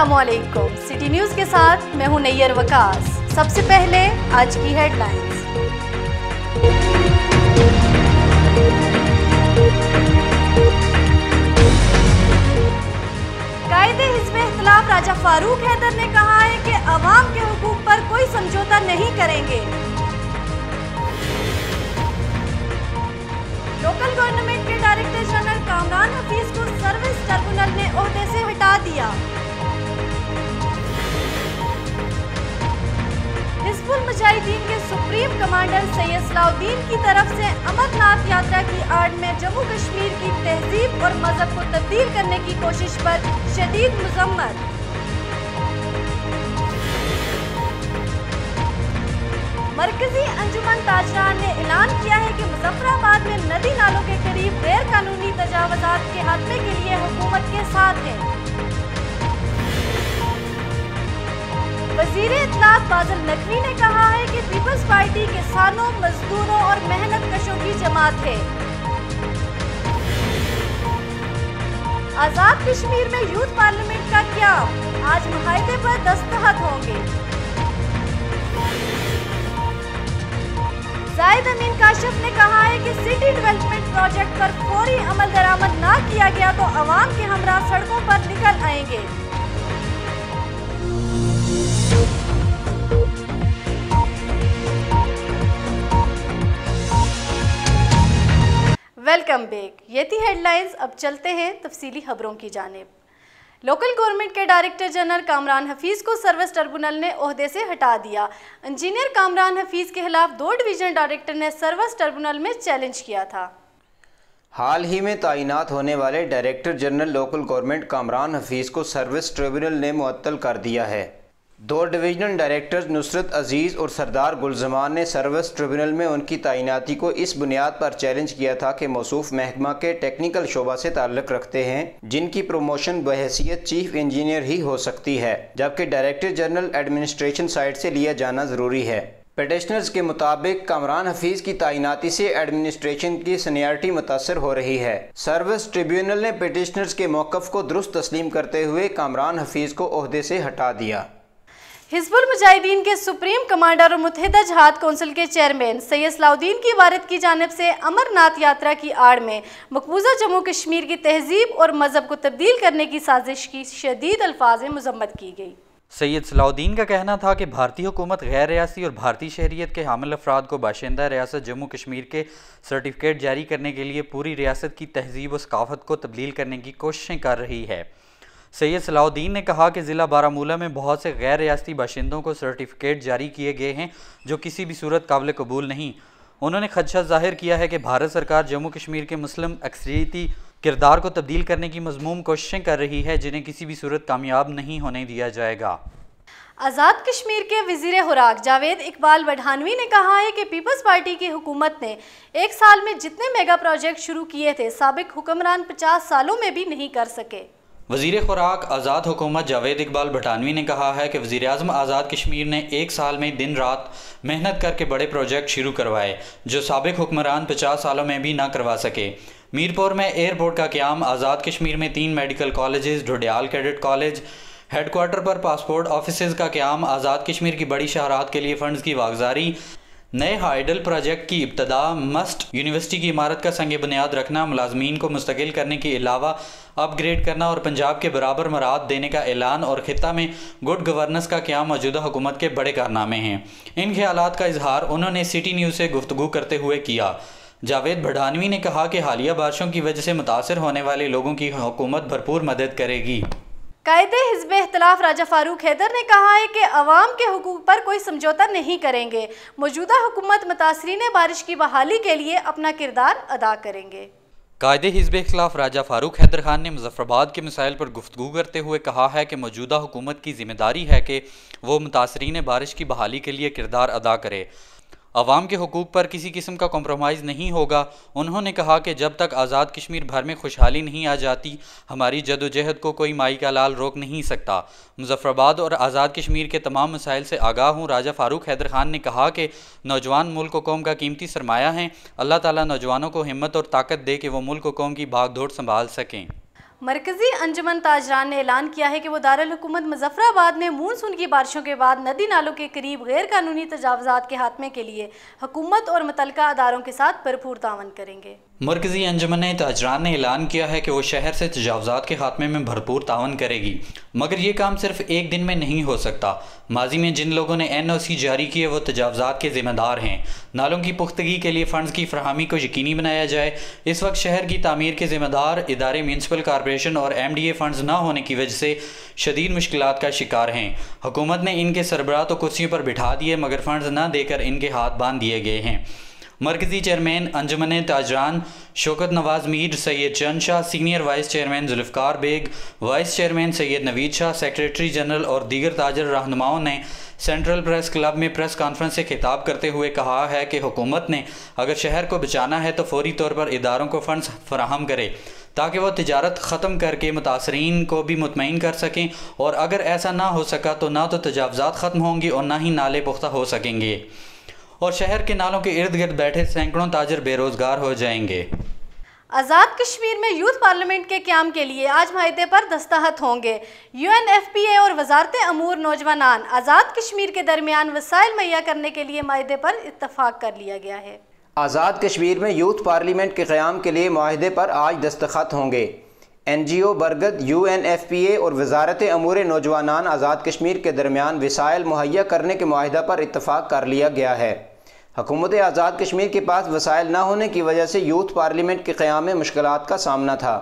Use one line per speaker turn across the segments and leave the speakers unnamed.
अस्सलाम वालेकुम। City news के साथ मैं हूं नैयर वकास। सबसे पहले आज की हेडलाइंस। कायदे हिज़्ब इख्तिलाफ राजा फारूक हैदर ने कहा है कि अवाम के हुकूक पर कोई समझौता नहीं करेंगे। लोकल गवर्नमेंट के डायरेक्टर जनरल कामरान हफीज को सर्विस ट्रिब्यूनल ने ओहदे से हटा दिया। हिज़्बुल मुजाहिदीन के सुप्रीम कमांडर सैयद सलाउद्दीन की तरफ से अमरनाथ यात्रा की आड़ में जम्मू कश्मीर की तहजीब और मजहब को तब्दील करने की कोशिश पर शदीद मजम्मत। मरकजी अंजुमन ताजरान ने ऐलान किया है कि मुजफ्फराबाद में नदी नालों के करीब गैर कानूनी तजावुज़ात के खात्मे के लिए हुकूमत के साथ है। वज़ीर इत्तलात बादल नकवी ने कहा है कि पीपल्स पार्टी किसानों, मजदूरों और मेहनत कशों की जमात है। आज़ाद कश्मीर में यूथ पार्लियामेंट का क़याम, आज मुआहदे पर दस्तखत होंगे। जाहिद अमीन काशिफ ने कहा है कि सिटी डेवलपमेंट प्रोजेक्ट पर फौरी अमल दरामद ना किया गया तो अवाम के हमरा सड़कों पर निकल आएंगे। Welcome back. ये थी हेडलाइंस। अब चलते हैं तफसीली खबरों की जानिब। लोकल गवर्नमेंट के डायरेक्टर जनरल कामरान हफीज़ को सर्विस ट्रिब्यूनल ने ओहदे से हटा दिया। इंजीनियर कामरान हफीज़ के खिलाफ 2 डिवीजन डायरेक्टर ने सर्विस ट्रिब्यूनल में चैलेंज किया था।
हाल ही में तैनात होने वाले director general local government Kamran Hafeez को सर्विस ट्रिब्यूनल ने मुअत्तल कर दिया है। 2 डिवीजनल डायरेक्टर्स नुसरत अजीज़ और सरदार गुलजमान ने सर्विस ट्रिब्यूनल में उनकी तैनाती को इस बुनियाद पर चैलेंज किया था कि मौसूफ महकमा के टेक्निकल शोबा से ताल्लुक़ रखते हैं, जिनकी प्रमोशन बहैसियत चीफ इंजीनियर ही हो सकती है, जबकि डायरेक्टर जनरल एडमिनिस्ट्रेशन साइड से लिया जाना ज़रूरी है। पिटिशनर्स के मुताबिक कामरान हफीज़ की तैनाती से एडमिनिस्ट्रेशन की सीनियरिटी मुतासर हो रही है। सर्विस ट्रिब्यूनल ने पिटिशनर्स के मौक़िफ़ को दुरुस्त तस्लीम करते हुए कामरान हफीज़ को ओहदे से हटा दिया।
हिज़्बुल मुजाहिदीन के सुप्रीम कमांडर और मुत्तहिदा जहाद कौंसिल के चेयरमैन सैयद सलाउद्दीन की वारिद की जानिब से अमरनाथ यात्रा की आड़ में मकबूजा जम्मू कश्मीर की तहजीब और मजहब को तब्दील करने की साजिश की शदीद अल्फाज में मजम्मत की गई।
सैयद सलाउद्दीन का कहना था कि भारतीय हुकूमत गैर रियासी और भारतीय शहरियत के हामिल अफराद को बाशिंदा रियासत जम्मू कश्मीर के सर्टिफिकेट जारी करने के लिए पूरी रियासत की तहजीब और सकाफत को तब्दील करने की कोशिशें कर रही है। सैयद सलाउद्दीन ने कहा कि ज़िला बारामूला में बहुत से गैर रियासती बाशिंदों को सर्टिफिकेट जारी किए गए हैं जो किसी भी सूरत काबिल कबूल नहीं। उन्होंने खदशा जाहिर किया है कि भारत सरकार जम्मू कश्मीर के मुस्लिम अक्सरियती किरदार को तब्दील करने की मज़मूम कोशिशें कर रही है, जिन्हें किसी भी सूरत कामयाब नहीं होने दिया जाएगा।
आज़ाद कश्मीर के वज़ीर खुराक जावेद इकबाल बढ़ानवी ने कहा है कि पीपल्स पार्टी की हुकूमत ने 1 साल में जितने मेगा प्रोजेक्ट शुरू किए थे साबिक हुक्मरान 50 सालों में भी नहीं कर सके।
वज़ीर खुराक आज़ाद हुकूमत जावेद इकबाल बढ़ानवी ने कहा है कि वज़ीर आज़म आज़ाद कश्मीर ने 1 साल में दिन रात मेहनत करके बड़े प्रोजेक्ट शुरू करवाए जो साबिक हुक्मरान 50 सालों में भी ना करवा सके। मीरपुर में एयरपोर्ट का क़याम, आज़ाद कश्मीर में 3 medical colleges, Dhudial cadet college, headquarter पर पासपोर्ट ऑफिस का क़याम, आज़ाद कश्मीर की बड़ी शहरात के लिए फ़ंड्स की वागजारी, नए हाइडल प्रोजेक्ट की इब्तदा, मस्ट यूनिवर्सिटी की इमारत का संग बुनियाद रखना, मुलाजमीन को मुस्तकिल करने के अलावा अपग्रेड करना और पंजाब के बराबर मराद देने का ऐलान और खित्ता में गुड गवर्नेंस का क़याम मौजूदा हुकूमत के बड़े कारनामे हैं। इन ख्यालात का इजहार उन्होंने सिटी न्यूज़ से गुफ्तगू करते हुए किया। जावेद बढ़ानवी ने कहा कि हालिया बारिशों की वजह से मुतासर होने वाले लोगों की हुकूमत भरपूर मदद करेगी।
कायदे हिज़्ब इख्तिलाफ राजा फारूक हैदर ने कहा है कि अवाम के हुकूक पर कोई समझौता नहीं करेंगे। मौजूदा हुकूमत मुतासरीन बारिश की बहाली के लिए अपना किरदार अदा करेंगे।
कायदे हिज़्ब इख्तिलाफ राजा फारूक हैदर खान ने मुजफ्फराबाद के मसाइल पर गुफ्तगू करते हुए कहा है कि मौजूदा हुकूमत की ज़िम्मेदारी है कि वो मुतासरीन बारिश की बहाली के लिए किरदार अदा करे। अवाम के हुकूक पर किसी किस्म का कॉम्प्रोमाइज़ नहीं होगा। उन्होंने कहा कि जब तक आज़ाद कश्मीर भर में खुशहाली नहीं आ जाती, हमारी जदोजहद को कोई माई का लाल रोक नहीं सकता। मुजफ्फराबाद और आज़ाद कश्मीर के तमाम मसाइल से आगाह हूँ। राजा फारूक हैदर खान ने कहा कि नौजवान मुल्क व कौम का कीमती सरमाया हैं। अल्लाह ताला नौजवानों को हिम्मत और ताकत दे कि वो मुल्क व कौम की भाग दौड़ संभाल सकें।
मरकजी अंजुमन ताजरान ने ऐलान किया है कि वो दारुल हुकूमत मुजफ्फराबाद में मानसून की बारिशों के बाद नदी नालों के करीब गैर कानूनी तजावुज़ात के खात्मे के लिए हुकूमत और मुतल्लिका अदारों के साथ भरपूर तावन करेंगे।
मरकजी अंजुमन ताजरान ने ऐलान किया है कि वो शहर से तजावुज़ात के खात्मे में भरपूर तावन करेगी, मगर ये काम सिर्फ एक दिन में नहीं हो सकता। माजी में जिन लोगों ने NOC जारी किए वो तजावुज़ात के ज़िम्मेदार हैं। नालों की पुख्तगी के लिए फ़ंड्स की फराहमी को यकीनी बनाया जाए। इस वक्त शहर की तामीर के ज़िम्मेदार इदारे म्यूनसिपल कॉरपोरेशन और MDA फ़ंड्स ना होने की वजह से शदीद मुश्किलात का शिकार हैं। हुकूमत ने इनके सरबराह तो कुर्सियों पर बिठा दिए, मगर फ़ंड्स ना देकर इनके हाथ बांध दिए गए हैं। मरकजी chairman Anjuman Tajran Shaukat Nawaz Mir, Syed Chand Shah, senior vice chairman Zulfiqar Baig, vice chairman Syed Naveed Shah, secretary general और दीगर ताजर रहनुमाओं ने सेंट्रल प्रेस क्लब में प्रेस कॉन्फ्रेंस से खिताब करते हुए कहा है कि हुकूमत ने अगर शहर को बचाना है तो फौरी तौर पर इदारों को फ़ंड्स फराहम करे ताकि वह तिजारत ख़त्म करके मुतासरीन को भी मुतमईन कर सकें, और अगर ऐसा ना हो सका तो ना तो तजावुज़ात ख़त्म होंगे और ना ही नाले पुख्ता हो सकेंगे, और शहर के नालों के इर्द गिर्द बैठे सैकड़ों ताजर बेरोज़गार हो जाएंगे।
आज़ाद कश्मीर में यूथ पार्लियामेंट के क़याम के लिए आज माहिदे पर दस्तखत होंगे। UNFPA और वज़ारत अमूर नौजवानान आज़ाद कश्मीर के दरमियान वसाइल मुहैया करने के लिए माहिदे पर इत्तफाक कर लिया गया है।
आज़ाद कश्मीर में यूथ पार्लियामेंट के क़याम के लिए माहिदे पर आज दस्तखत होंगे। NGO बरगद, UNFPA और वज़ारत अमूर नौजवानान आज़ाद कश्मीर के दरमियान वसाइल मुहैया करने के माहिदा पर इत्तफाक कर लिया गया है। हुकूमत आज़ाद कश्मीर के पास वसाइल न होने की वजह से यूथ पार्लियामेंट के क़याम में मुश्किलात का सामना था।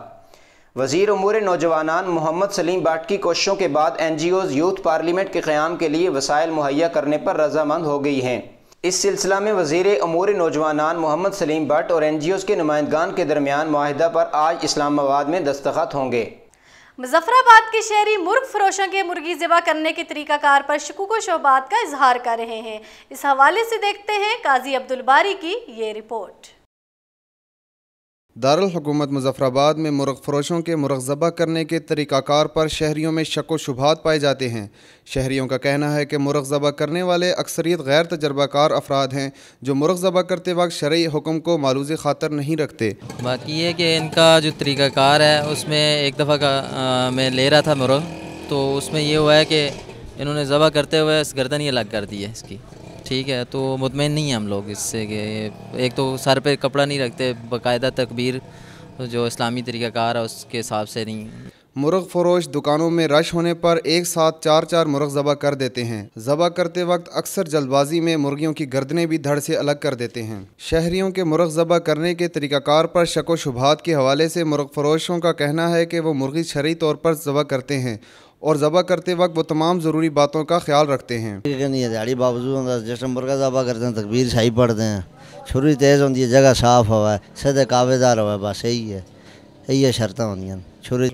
वज़ीर अमूर नौजवानान मोहम्मद सलीम भट्ट की कोशिशों के बाद NGOs यूथ पार्लियामेंट के क़याम के लिए वसाइल मुहैया करने पर रज़ामंद हो गई हैं। इस सिलसिला में वज़ीर अमूर नौजवानान मोहम्मद सलीम भट्ट और NGOs के नुमाइंदगान के दरमियान मुआहिदा पर आज इस्लामाबाद में दस्तखत होंगे।
मुजफ्फराबाद के शहरी मुर्ग फरोशों के मुर्गी ज़िबा करने के तरीक़ाकार पर शकूक व शुबहात का इजहार कर रहे हैं। इस हवाले से देखते हैं काजी अब्दुल बारी की ये रिपोर्ट।
दारुल हुकूमत मुजफ्फराबाद में मुर्ग फरोशों के मुर्ग ज़बह करने के तरीक़ाकार पर शहरियों में शक व शुबहात पाए जाते हैं। शहरियों का कहना है कि मुर्ग ज़बह करने वाले अक्सरियत गैर तजर्बाकार अफराद हैं जो मुर्ग ज़बह करते वक्त शरई हुक्म को मालूज़ ख़ातर नहीं रखते।
बाकी ये कि इनका जो तरीक़ाकार है उसमें एक दफ़ा का मैं ले रहा था मुर्ग, तो उसमें ये हुआ है कि इन्होंने ज़बह करते हुए गर्दन ही अलग कर दी है इसकी। ठीक है, तो मुतमईन नहीं हैं हम लोग इससे कि एक तो सर पे कपड़ा नहीं रखते, बाकायदा तकबीर जो इस्लामी तरीक़ाकार है उसके हिसाब से नहीं।
मुर्ग फरोश दुकानों में रश होने पर एक साथ 4-4 मुर्ग ज़बह कर देते हैं। ज़बह करते वक्त अक्सर जल्दबाजी में मुर्गियों की गर्दनें भी धड़ से अलग कर देते हैं। शहरियों के मुर्ग ज़बह करने के तरीक़ाकार पर शक व शुबहात के हवाले से मुर्ग फरोशों का कहना है कि वो मुर्गी शरई तौर पर ज़बह करते हैं और ज़बह करते वक्त वो तमाम ज़रूरी बातों का ख्याल रखते हैं।
दिहाड़ी बावजूद जिस मुर्गा ज़बह करते हैं तकबीर सही पढ़ते हैं, छुरी तेज़ होती है, जगह साफ़ हुआ है, सीधे काबेदार हुआ है, बस यही है शर्तें होंगी छुरी।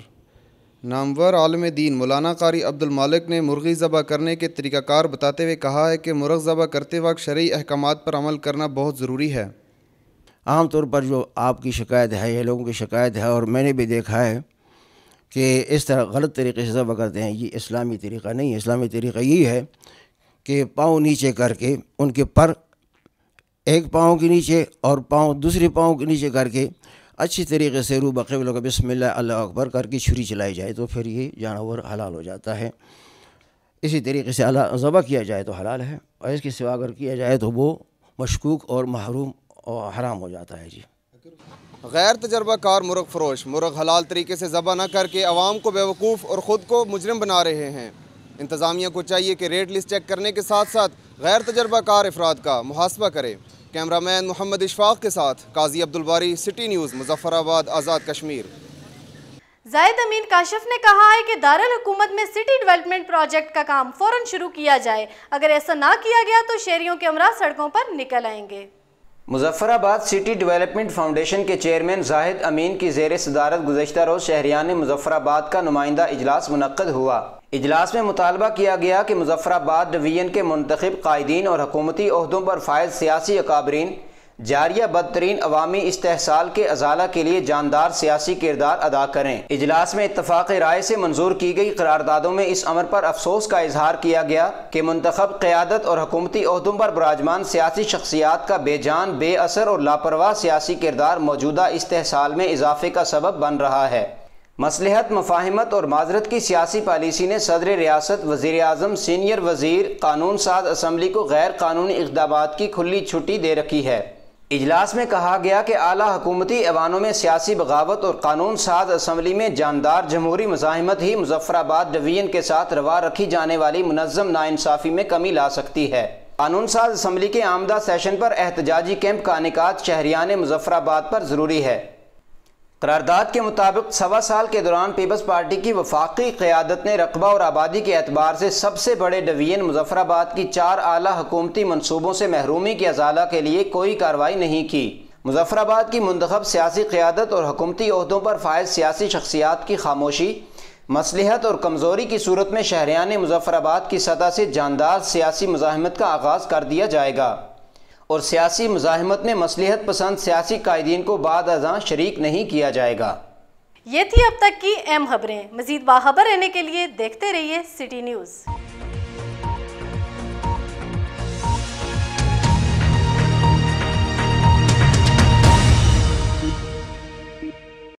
नामवर आलिम दीन मौलाना कारी अब्दुल मालिक ने मुर्गी ज़बह करने के तरीक़ाकार बताते हुए कहा है कि मुर्ग ज़बह करते वक्त शरई अहकामात पर अमल करना बहुत ज़रूरी है।
आम तौर पर जो आपकी शिकायत है, ये लोगों की शिकायत है और मैंने भी देखा है कि इस तरह गलत तरीके से ज़बह करते हैं। ये इस्लामी तरीक़ा नहीं है। इस्लामी तरीक़ा यही है कि पाँव नीचे करके उनके पर एक पाँव के नीचे और पाँव दूसरे पाँव के नीचे करके अच्छी तरीके से रू बक़िबला का बिस्मिल्लाह अल्लाह अकबर करके छुरी चलाई जाए तो फिर ये जानवर हलाल हो जाता है। इसी तरीके से ज़बह किया जाए तो हलाल है, और इसके सिवा अगर किया जाए तो वो मशकूक और महरूम और हराम हो जाता है। जी,
गैर तजर्बाकार मुर्ग फरोश मुर्ग हलाल तरीके से ज़बह न करके अवाम को बेवकूफ़ और ख़ुद को मुजरिम बना रहे हैं। इंतज़ामिया को चाहिए कि रेट लिस्ट चेक करने के साथ साथ गैर तजर्बाकार अफराद का मुहासबा करे। कैमरामैन मोहम्मद इशफाक के साथ काजी अब्दुल बारी, सिटी न्यूज़, मुजफ्फराबाद, आज़ाद कश्मीर।
जाहिद अमीन काशिफ ने कहा है कि दारुल हुकूमत में सिटी डेवलपमेंट प्रोजेक्ट का काम फ़ौरन शुरू किया जाए। अगर ऐसा ना किया गया तो शहरियों के हमरा सड़कों पर निकल आएंगे।
मुजफ्फराबाद सिटी डेवलपमेंट फाउंडेशन के चेयरमैन जाहिद अमीन की ज़ेर सदारत गुज़श्ता रोज़ शहरियान मुजफ्फराबाद का नुमाइंदा इजलास मुनक्कद हुआ। इजलास में मुतालबा किया गया कि मुजफ्फराबाद डिवीज़न के मुंतखब कायदीन और हुकूमती ओहदों पर फायज सियासी अकाबरीन जारिया बदतरीन अवामी इस्तेहसाल के अजाला के लिए जानदार सियासी किरदार अदा करें। इजलास में इत्तफाक़ राय से मंजूर की गई करारदादों में इस अमर पर अफसोस का इजहार किया गया कि मुंतखब क़यादत और हुकूमती ओहदों पर बराजमान सियासी शख्सियात का बेजान, बेअसर और लापरवाह सियासी किरदार मौजूदा इस्तेहसाल में इजाफे का सबब बन रहा है। मसलहत, मफाहिमत और माजरत की सियासी पॉलिसी ने सदर रियासत, वज़ीर आज़म, सीनियर वज़ीर, कानून साज असम्बली को गैर कानूनी इक़दामात की खुली छुट्टी दे रखी है। इजलास में कहा गया कि आला हुकूमती ऐवानों में सियासी बगावत और कानून साज असम्बली में जानदार जमहूरी मुज़ाहिमत ही मुज़फ़्फ़राबाद डिवीज़न के साथ रवा रखी जाने वाली मुनज़्ज़म नाइंसाफ़ी में कमी ला सकती है। कानून साज असम्बली के आमदा सेशन पर एहतजाजी कैंप का इनेकाद शहरियान मुज़फ़्फ़राबाद पर ज़रूरी है। करारदाद के मुताबिक 1.25 साल के दौरान पीपल्स पार्टी की वफाकी क़यादत ने रकबा और आबादी के एतबार से सबसे बड़े डिवीज़न मुज़फ़्फ़राबाद की 4 आला हुकूमती मनसूबों से महरूमी की अजाला के लिए कोई कार्रवाई नहीं की। मुज़फ़्फ़राबाद की मुंतखब सियासी क़यादत और हुकूमती ओहदों पर फाइज सियासी शख्सियात की खामोशी, मसलहत और कमज़ोरी की सूरत में शहरियान मुज़फ़्फ़राबाद की सतह से जानदार सियासी मुज़ाहिमत का आगाज़ कर दिया जाएगा और सियासी मुज़ाहिमत में मसलहत पसंद सियासी कायदीन को बाद अज़ां शरीक नहीं किया जाएगा।
ये थी अब तक की अहम खबरें। मज़ीद बाखबर रहने के लिए देखते रहिए सिटी न्यूज़।